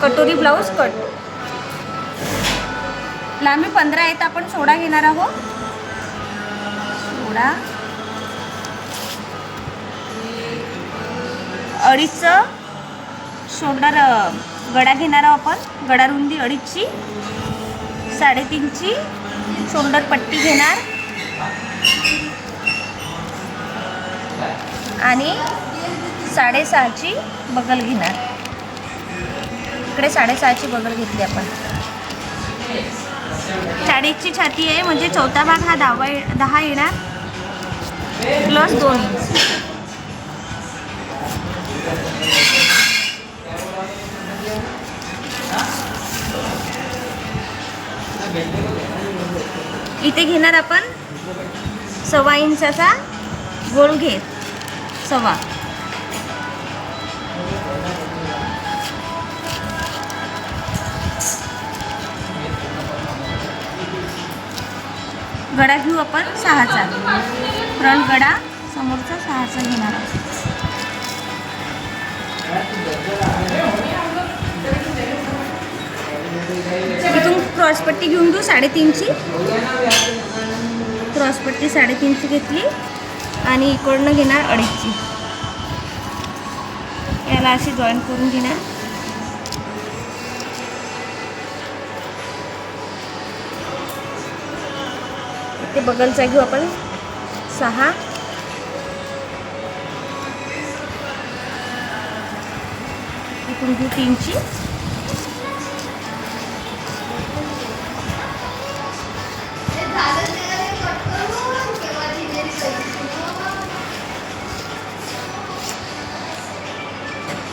कटोरी blouse cut. लांबी 15 आहेत. आपण 16 घेणार आहोत. 16 अडीचचं शोल्डर गळा घेणार आहोत आपण. गळा रुंदी 2.5ची. 3.5ची शोल्डर पट्टी घेणार आणि 6.5ची बगल घेणार. इकडे 6.5ची बगल घेतली आपण. 4.5ची छाती आहे म्हणजे चौथा भाग हा 10 येणार प्लस 2 इंच. इथे घेणार आपण 1.25 इंचाचा गोल घेत. 1.25 गळा घेऊ आपण 6चा. फ्रंट गळा समोरचा 6चा घेणार आहोत. इथून क्रॉसपट्टी घेऊन घेऊ 3.5ची. क्रॉसपट्टी 3.5ची घेतली आणि इकडनं घेणार 2.5ची. याला अशी जॉईन करून घेणार. इथे बगलचा घेऊ आपण 6. इथून घेऊ 3ची.